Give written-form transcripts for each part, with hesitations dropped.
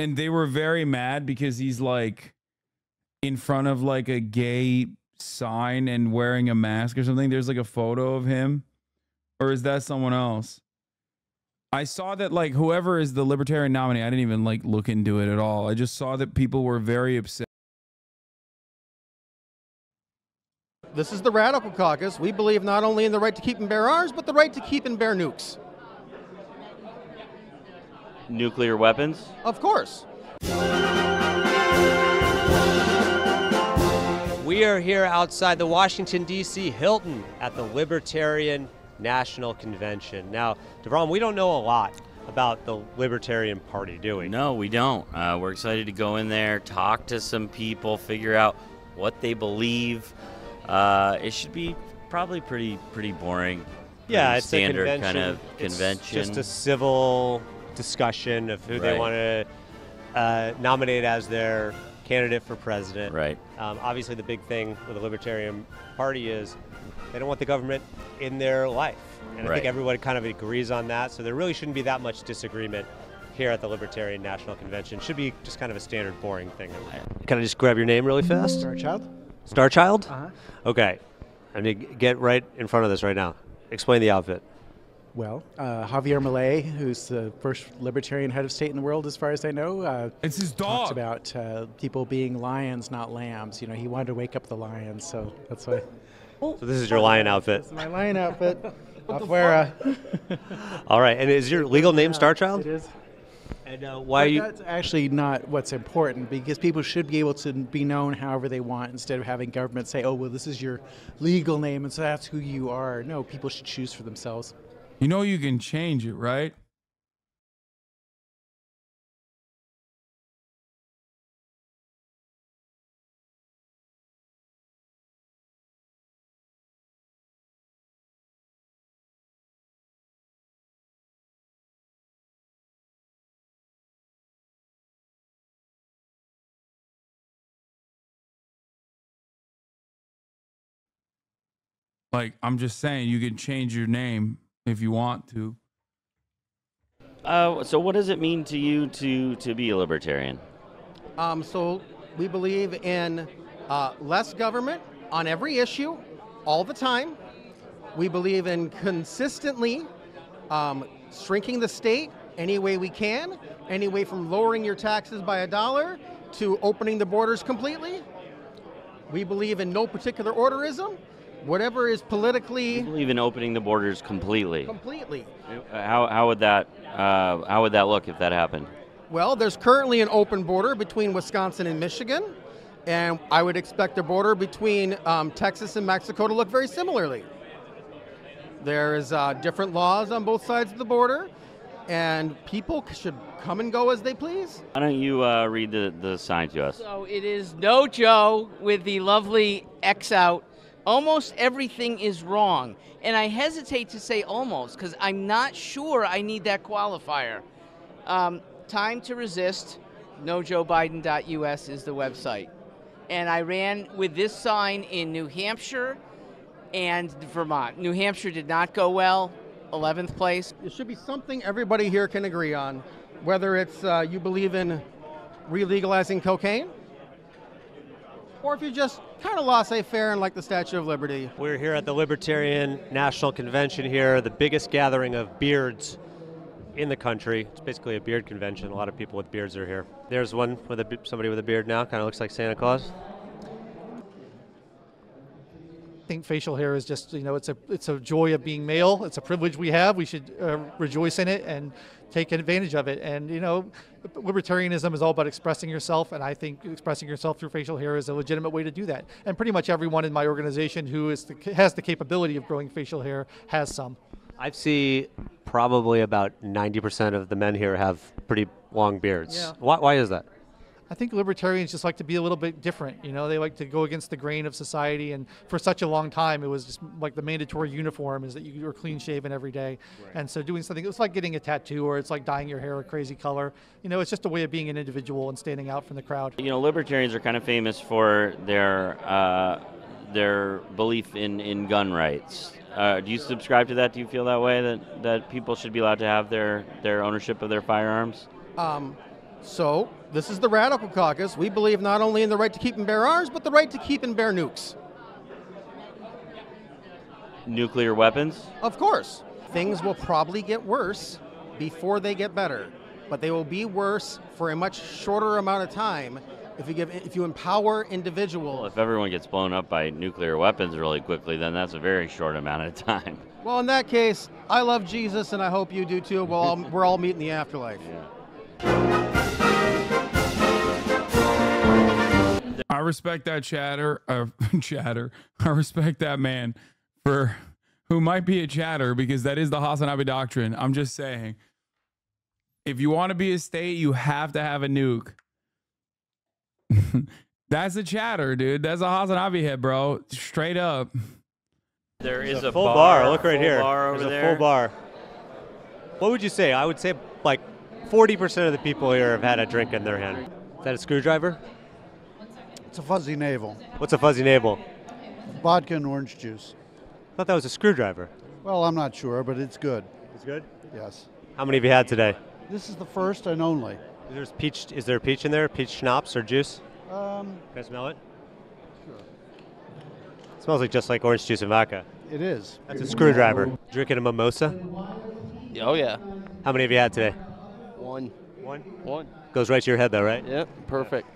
And they were very mad because he's like in front of like a gay sign and wearing a mask or something. There's like a photo of him. Or is that someone else? I saw that like whoever is the Libertarian nominee, I didn't even like look into it at all. I just saw that people were very upset. This is the Radical Caucus. We believe not only in the right to keep and bear arms, but the right to keep and bear nukes. Nuclear weapons? Of course. We are here outside the Washington, D.C. Hilton at the Libertarian National Convention. Now, DeVron, we don't know a lot about the Libertarian Party, do we? No, we don't. We're excited to go in there, talk to some people, figure out what they believe. It should be probably pretty boring. Yeah, it's standard a convention. kind of convention. It's just a civil discussion of who they want to nominate as their candidate for president. Right. Obviously, the big thing with the Libertarian Party is they don't want the government in their life. And I think everybody kind of agrees on that. So there really shouldn't be that much disagreement here at the Libertarian National Convention. Should be just kind of a standard boring thing. Can I just grab your name really fast? Starchild. Starchild? Uh-huh. Okay. I mean, get right in front of this right now. Explain the outfit. Well, Javier Milei, who's the first libertarian head of state in the world, as far as I know, it's his talks dog. about people being lions, not lambs. You know, he wanted to wake up the lions, so that's why. So this is your lion outfit. This is my lion outfit. Afuera. All right. And is your legal name Starchild? It is. And why are you? That's actually not what's important, because people should be able to be known however they want instead of having government say, oh, well, this is your legal name, and so that's who you are. No, people should choose for themselves. You know you can change it, right? Like, I'm just saying, you can change your name if you want to. So what does it mean to you to be a libertarian? So we believe in less government on every issue, all the time. We believe in consistently shrinking the state any way we can, any way from lowering your taxes by $1 to opening the borders completely. We believe in no particular orderism. Whatever is politically... You believe in opening the borders completely? Completely. How would that look if that happened? Well, there's currently an open border between Wisconsin and Michigan, and I would expect the border between Texas and Mexico to look very similarly. There's different laws on both sides of the border, and people should come and go as they please. Why don't you read the sign to us? So it is No Joe with the lovely X out. Almost everything is wrong. And I hesitate to say almost because I'm not sure I need that qualifier. Time to resist, nojoebiden.us is the website. And I ran with this sign in New Hampshire and Vermont. New Hampshire did not go well, 11th place. It should be something everybody here can agree on, whether it's you believe in re-legalizing cocaine, or if you just kind of laissez-faire and like the Statue of Liberty. We're here at the Libertarian National Convention here, the biggest gathering of beards in the country. It's basically a beard convention. A lot of people with beards are here. There's one with somebody with a beard now, kind of looks like Santa Claus. I think facial hair is just, you know, it's a joy of being male. It's a privilege we have. We should rejoice in it and take advantage of it. And, you know, libertarianism is all about expressing yourself, and I think expressing yourself through facial hair is a legitimate way to do that. And pretty much everyone in my organization who has the capability of growing facial hair has some. I see probably about 90% of the men here have pretty long beards. Yeah. Why is that? I think libertarians just like to be a little bit different. You know, they like to go against the grain of society, and for such a long time, it was just like the mandatory uniform is that you were clean shaven every day. Right. And so doing something, it's like getting a tattoo, or it's like dyeing your hair a crazy color. You know, it's just a way of being an individual and standing out from the crowd. You know, libertarians are kind of famous for their belief in gun rights. Do you subscribe to that? Do you feel that way, that people should be allowed to have their ownership of their firearms? So this is the Radical Caucus. We believe not only in the right to keep and bear arms, but the right to keep and bear nukes. Nuclear weapons? Of course. Things will probably get worse before they get better, but they will be worse for a much shorter amount of time if you empower individuals. Well, if everyone gets blown up by nuclear weapons really quickly, then that's a very short amount of time. Well, in that case, I love Jesus, and I hope you do too. We're all meeting the afterlife. Yeah. I respect that chatter. I respect that man for who might be a chatter, because that is the HasanAbi doctrine. I'm just saying, if you want to be a state, you have to have a nuke. That's a chatter, dude. That's a HasanAbi head, bro. Straight up. There is a full bar. Look right full here. Bar over There's there. a full bar. What would you say? I would say like 40% of the people here have had a drink in their hand. Is that a screwdriver? It's a fuzzy navel. What's a fuzzy navel? Vodka and orange juice. I thought that was a screwdriver. Well, I'm not sure, but it's good. It's good? Yes. How many have you had today? This is the first and only. Is there peach in there? Peach schnapps or juice? Um, Can I smell it? Sure. It smells like just like orange juice and vodka. It is. That's a screwdriver. Drinking a mimosa? Oh, yeah. How many have you had today? One. One? Goes right to your head though, right? Yep, perfect.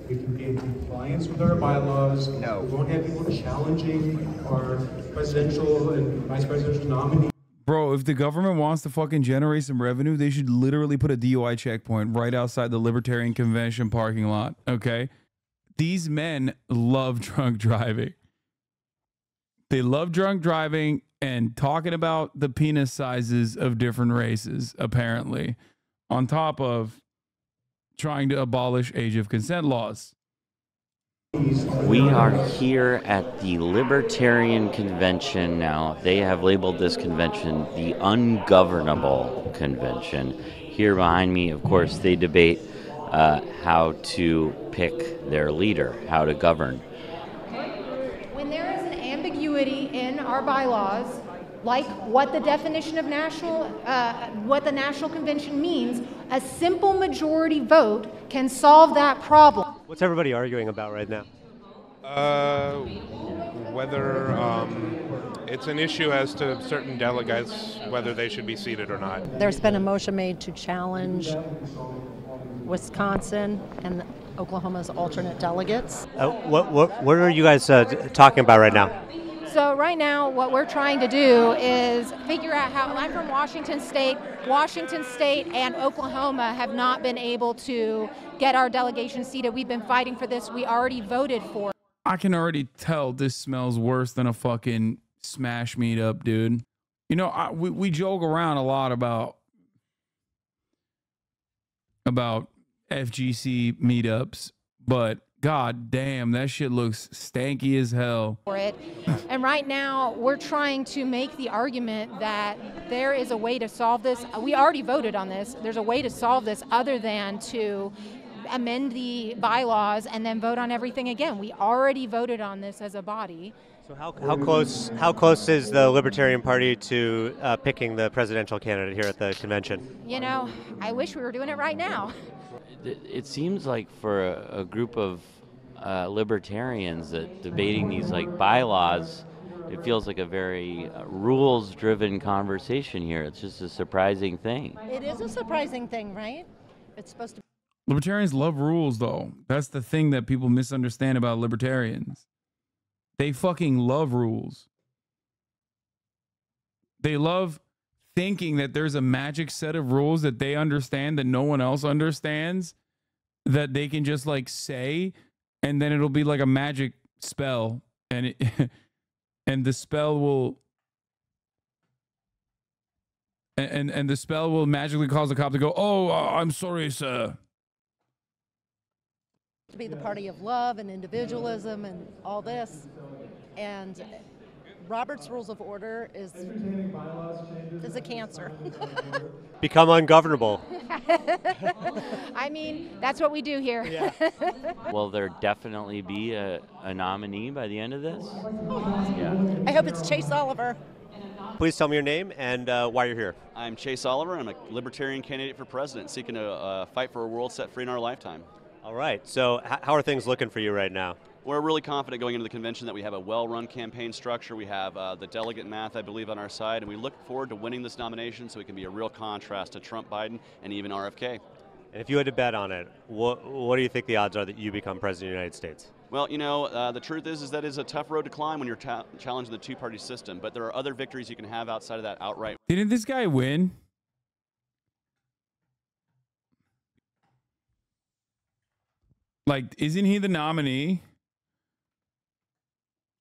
We can be in compliance with our bylaws. No. We won't have people challenging our presidential and vice presidential nominees. Bro, if the government wants to fucking generate some revenue, they should literally put a DUI checkpoint right outside the Libertarian Convention parking lot, okay? These men love drunk driving. They love drunk driving and talking about the penis sizes of different races, apparently, on top of trying to abolish age of consent laws. We are here at the Libertarian Convention now. They have labeled this convention the Ungovernable Convention. Here behind me, of course, they debate how to pick their leader, how to govern. When there is an ambiguity in our bylaws, like what the definition of what the National Convention means, a simple majority vote can solve that problem. What's everybody arguing about right now? Whether it's an issue as to certain delegates, whether they should be seated or not. There's been a motion made to challenge Wisconsin and Oklahoma's alternate delegates. What are you guys talking about right now? So right now, what we're trying to do is figure out how, I'm from Washington State and Oklahoma have not been able to get our delegation seated. We've been fighting for this. We already voted for it. I can already tell this smells worse than a fucking smash meetup, dude. You know, we joke around a lot about FGC meetups, but god damn, that shit looks stanky as hell. For it. And right now, we're trying to make the argument that there is a way to solve this. We already voted on this. There's a way to solve this other than to amend the bylaws and then vote on everything again. We already voted on this as a body. So how close is the Libertarian Party to picking the presidential candidate here at the convention? You know, I wish we were doing it right now. It seems like for a group of libertarians that debating these like bylaws, it feels like a very rules-driven conversation here. It's just a surprising thing. It is a surprising thing, right? It's supposed to. Libertarians love rules, though. That's the thing that people misunderstand about libertarians. They fucking love rules. They love thinking that there's a magic set of rules that they understand that no one else understands, that they can just like say, and then it'll be like a magic spell, and and the spell will and the spell will magically cause the cop to go, "Oh, I'm sorry, sir." To be the party of love and individualism and all this, and Robert's Rules of Order is a cancer. Become ungovernable. I mean, that's what we do here. Yeah. Will there definitely be a nominee by the end of this? Yeah. I hope it's Chase Oliver. please tell me your name and why you're here. I'm Chase Oliver. I'm a Libertarian candidate for president seeking to fight for a world set free in our lifetime. All right. So how are things looking for you right now? We're really confident going into the convention that we have a well-run campaign structure. We have the delegate math, I believe, on our side, and we look forward to winning this nomination so we can be a real contrast to Trump, Biden, and even RFK. And if you had to bet on it, what do you think the odds are that you become president of the United States? Well, you know, the truth is that it's a tough road to climb when you're challenging the two-party system, but there are other victories you can have outside of that outright. Didn't this guy win? Like, isn't he the nominee?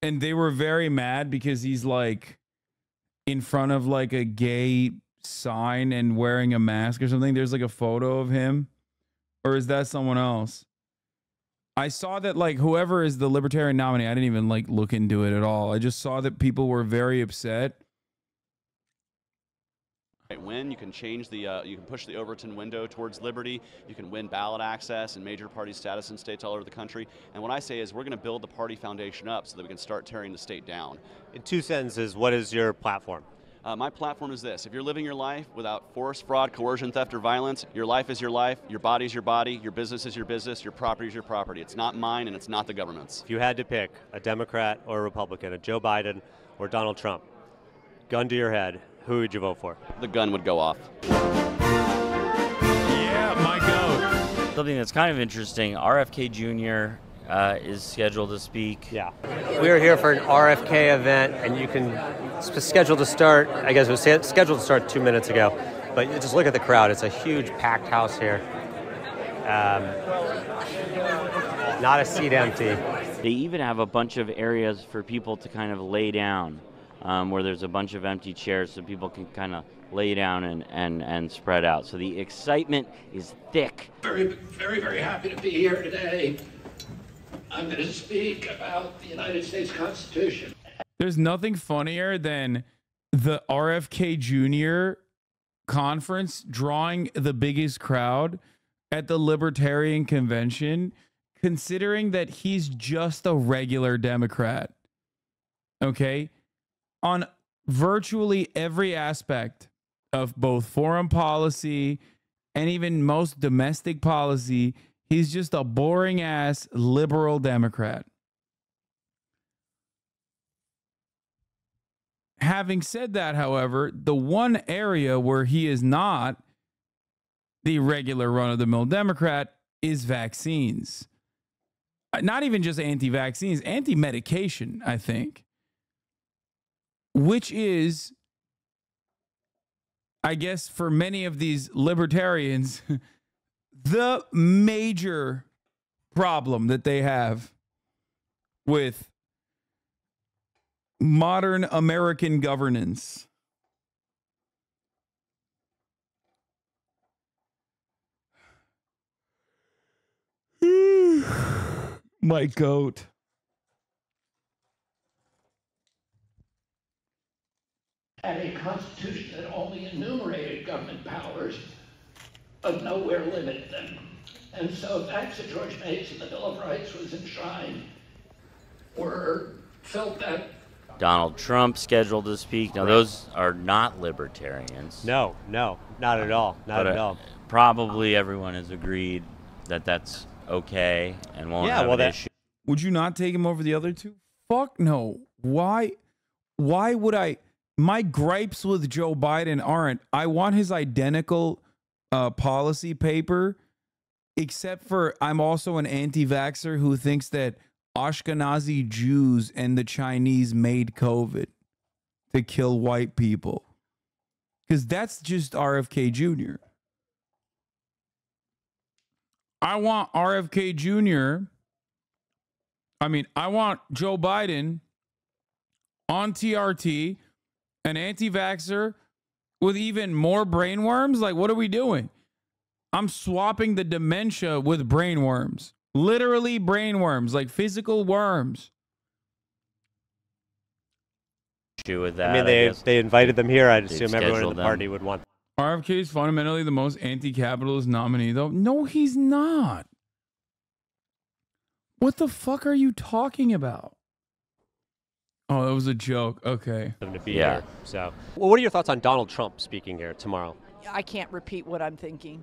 And they were very mad because he's like in front of like a gay sign and wearing a mask or something. There's like a photo of him. Or is that someone else? I saw that like whoever is the Libertarian nominee, I didn't even like look into it at all. I just saw that people were very upset. Win, you can change the, you can push the Overton window towards liberty. You can win ballot access and major party status in states all over the country. And what I say is we're going to build the party foundation up so that we can start tearing the state down. In 2 sentences, what is your platform? My platform is this. If you're living your life without force, fraud, coercion, theft, or violence, your life is your life, your body is your body, your business is your business, your property is your property. It's not mine and it's not the government's. If you had to pick a Democrat or a Republican, a Joe Biden or Donald Trump, gun to your head, who would you vote for? The gun would go off. Yeah, my goat. Something that's kind of interesting, RFK Jr. Is scheduled to speak. Yeah. We are here for an RFK event, and you can schedule to start, I guess it was scheduled to start 2 minutes ago, but just look at the crowd. It's a huge packed house here. Not a seat empty. They even have a bunch of areas for people to kind of lay down, where there's a bunch of empty chairs so people can kind of lay down and spread out. So the excitement is thick. Very, very, very happy to be here today. I'm going to speak about the United States Constitution. There's nothing funnier than the RFK Jr. conference drawing the biggest crowd at the Libertarian convention, considering that he's just a regular Democrat. Okay? On virtually every aspect of both foreign policy and even most domestic policy, he's just a boring ass liberal Democrat. Having said that, however, the one area where he is not the regular run-of-the-mill Democrat is vaccines. Not even just anti-vaccines, anti-medication, I think. Which is, I guess, for many of these libertarians, the major problem that they have with modern American governance. My goat. Had a constitution that only enumerated government powers, but nowhere limited them. And so facts that George Mason, the Bill of Rights, was enshrined, felt that. Donald Trump scheduled to speak. Now, those are not libertarians. No, not at all. Not at all. Probably everyone has agreed that that's okay and won't have an issue. Would you not take him over the other two? Fuck no. Why would I? My gripes with Joe Biden aren't, I want his identical policy paper, except for I'm also an anti-vaxxer who thinks that Ashkenazi Jews and the Chinese made COVID to kill white people. Because that's just RFK Jr. I want RFK Jr. I want Joe Biden on TRT, an anti-vaxxer with even more brain worms. Like, what are we doing? I'm swapping the dementia with brain worms. Literally brain worms, like physical worms. With that, I mean, they invited them here. I'd assume everyone in the party would want them. RFK is fundamentally the most anti-capitalist nominee, though. No, he's not. What the fuck are you talking about? Oh, that was a joke. Okay. To be here. So, well, what are your thoughts on Donald Trump speaking here tomorrow? I can't repeat what I'm thinking.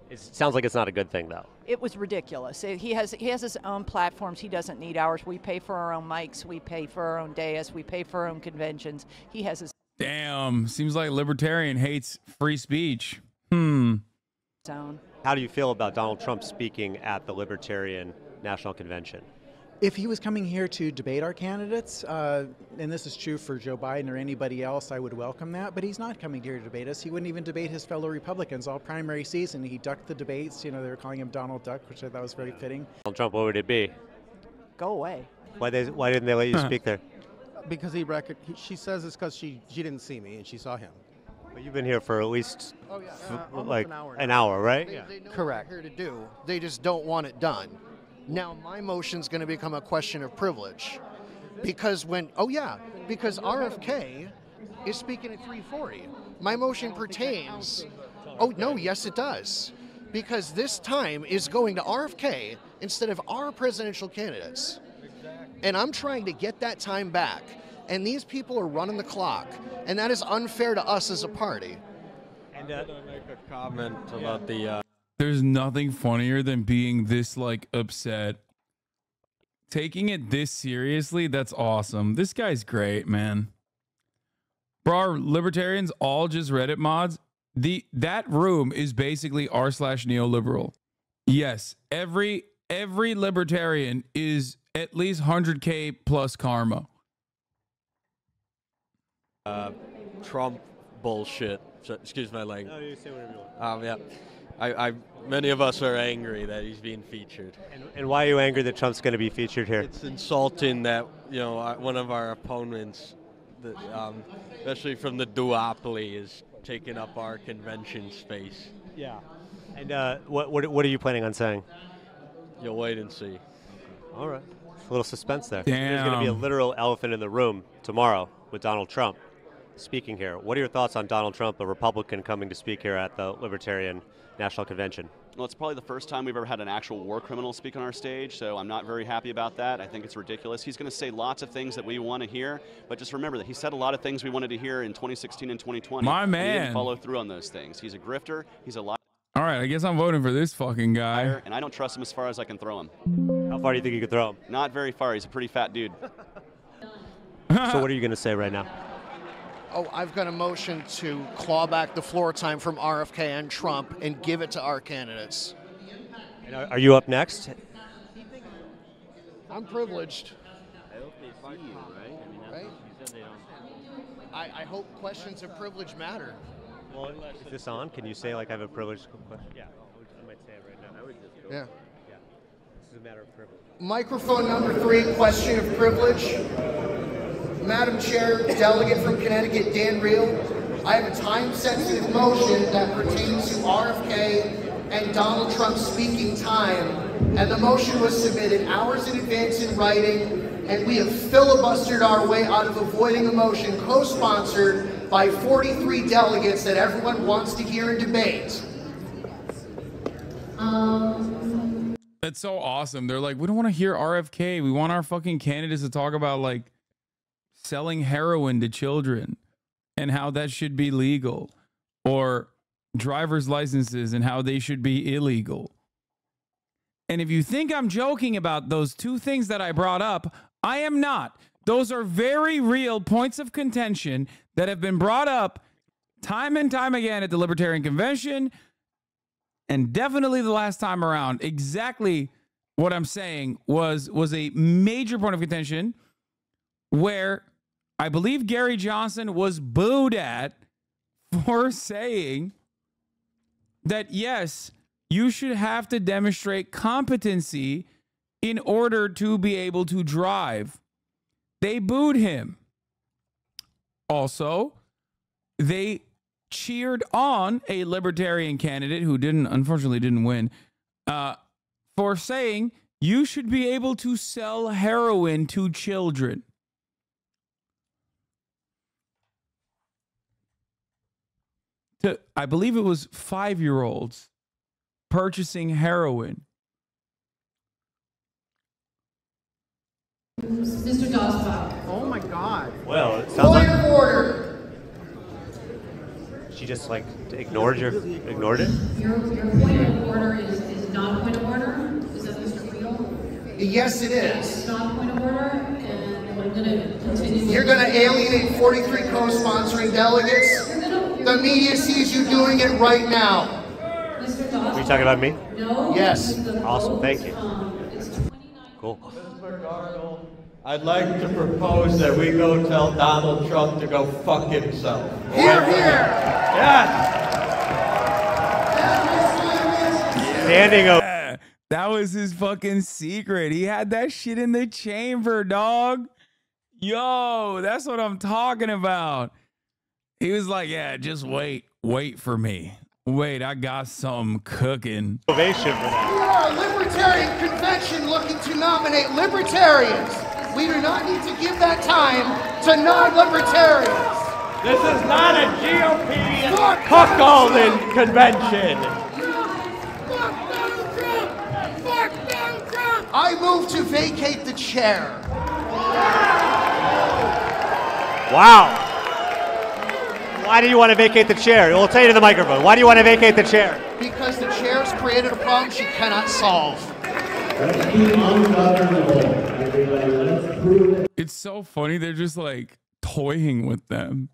It sounds like it's not a good thing, though. It was ridiculous. He has his own platforms. He doesn't need ours. We pay for our own mics. We pay for our own dais. We pay for our own conventions. He has his. Damn. Seems like Libertarian hates free speech. Own. How do you feel about Donald Trump speaking at the Libertarian National Convention? If he was coming here to debate our candidates, and this is true for Joe Biden or anybody else, I would welcome that. But he's not coming here to debate us. He wouldn't even debate his fellow Republicans all primary season. He ducked the debates. You know, they were calling him Donald Duck, which I thought was very fitting. Donald Trump, what would it be? Go away. Why didn't they let you speak there? Because she says it's because she didn't see me and she saw him. Well, you've been here for at least like an hour, right? They know Correct. What they're here to do. They just don't want it done. Now my motion's going to become a question of privilege, because because RFK is speaking at 3:40. My motion pertains. Oh no, yes it does, because this time is going to RFK instead of our presidential candidates, and I'm trying to get that time back. And these people are running the clock, and that is unfair to us as a party. And make a comment about the. There's nothing funnier than being this like upset. Taking it this seriously, that's awesome. This guy's great, man. Bro, our Libertarians all just Reddit mods. That room is basically r/neoliberal. Yes, every Libertarian is at least 100K plus karma. Trump bullshit. Excuse my language. No, you say whatever you want. Yeah. Many of us are angry that he's being featured. And why are you angry that Trump's going to be featured here? It's insulting that, you know, one of our opponents, especially from the duopoly, is taking up our convention space. Yeah. And what are you planning on saying? You'll wait and see. All right. A little suspense there. Damn. There's going to be a literal elephant in the room tomorrow with Donald Trump speaking here. What are your thoughts on Donald Trump, a Republican, coming to speak here at the Libertarian National Convention? Well, it's probably the first time we've ever had an actual war criminal speak on our stage, so I'm not very happy about that. I think it's ridiculous. He's going to say lots of things that we want to hear, but just remember that he said a lot of things we wanted to hear in 2016 and 2020. My man. He didn't follow through on those things. He's a grifter. He's a liar. All right, I guess I'm voting for this fucking guy. And I don't trust him as far as I can throw him. How far do you think you could throw him? Not very far. He's a pretty fat dude. So what are you going to say right now? Oh, I've got a motion to claw back the floor time from RFK and Trump and give it to our candidates. And are you up next? I'm privileged. I hope they see you, right? I mean, that's Right? what you said they don't. I hope questions of privilege matter. Well, is this on? Can you say, like, I have a privileged question? Yeah, I might say it right now. I would just go. Yeah. Yeah. This is a matter of privilege. Microphone number 3, question of privilege. Madam Chair, delegate from Connecticut, Dan Reel. I have a time-sensitive motion that pertains to RFK and Donald Trump's speaking time, and the motion was submitted hours in advance in writing, and we have filibustered our way out of avoiding a motion co-sponsored by 43 delegates that everyone wants to hear in debate. That's so awesome. They're like, we don't want to hear RFK. We want our fucking candidates to talk about like selling heroin to children and how that should be legal, or driver's licenses and how they should be illegal. And if you think I'm joking about those two things that I brought up, I am not. Those are very real points of contention that have been brought up time and time again at the Libertarian Convention, and definitely the last time around. Exactly what I'm saying was a major point of contention where I believe Gary Johnson was booed at for saying that, yes, you should have to demonstrate competency in order to be able to drive. They booed him. Also, they cheered on a Libertarian candidate who unfortunately didn't win, for saying you should be able to sell heroin to children. I believe it was 5-year-olds purchasing heroin. Mr. Dosbach. Oh my God. Well, it sounds Point like of order. she just like ignored it. Your point of order is not a point of order. Is that Mr. Friedel? Yes, it It's is. not a point of order, and I'm going to continue. You're going to alienate 43 co-sponsoring delegates. The media sees you doing it right now. Mr. Are Dosbach. you talking about me? No. Yes. Awesome. Thank you. Cool. I'd like to propose that we go tell Donald Trump to go fuck himself. Here, here. Yes. Standing over. Yeah, that was his fucking secret. He had that shit in the chamber, dog. Yo, that's what I'm talking about. He was like, yeah, just wait for me. Wait, I got something cooking. Ovation for that. We are a libertarian convention looking to nominate libertarians. We do not need to give that time to non-libertarians. This is not a GOP cuckolding convention. I move to vacate the chair. Wow. Why do you want to vacate the chair? We'll tell you to the microphone. Why do you want to vacate the chair? Because the chair's created a problem she cannot solve. It's so funny. They're just like toying with them.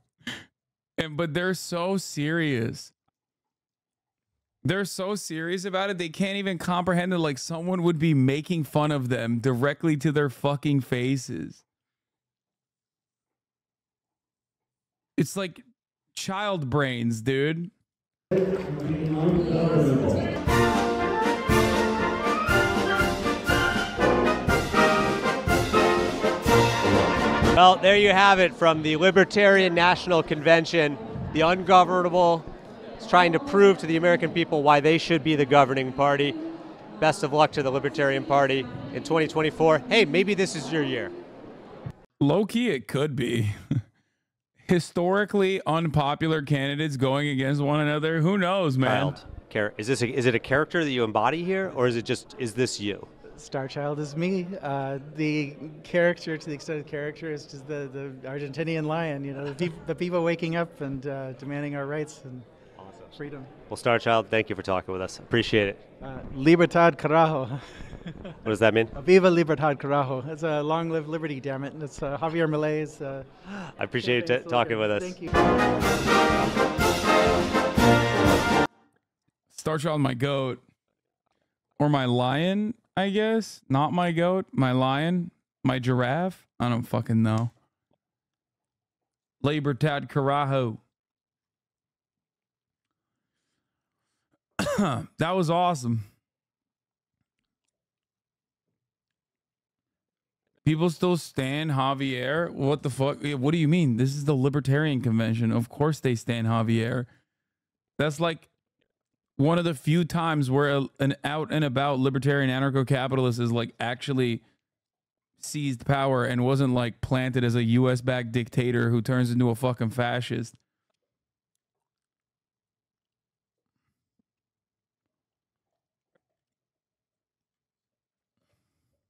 But they're so serious. They're so serious about it. They can't even comprehend that like someone would be making fun of them directly to their fucking faces. It's like child brains, dude. Well, there you have it from the Libertarian National Convention. The ungovernable is trying to prove to the American people why they should be the governing party. Best of luck to the Libertarian Party in 2024. Hey, maybe this is your year. Low key, it could be. Historically unpopular candidates going against one another. Who knows, man? Is it a character that you embody here, or is this you? Starchild is me. The character, to the extent of character, is just the Argentinian lion. You know, the people waking up and demanding our rights and freedom. Well, Starchild, thank you for talking with us. Appreciate it. Libertad carajo. What does that mean? Viva Libertad carajo. It's a long live liberty, damn it. And it's Javier Milei's. I appreciate you talking with us. Thank you. Starchild, my goat. Or my lion, I guess. Not my goat. My lion. My giraffe. I don't fucking know. Libertad carajo. That was awesome. People still stand Javier? What the fuck? What do you mean? This is the Libertarian Convention. Of course they stand Javier. That's like one of the few times where an out and about libertarian anarcho-capitalist is like actually seized power and wasn't like planted as a US-backed dictator who turns into a fucking fascist.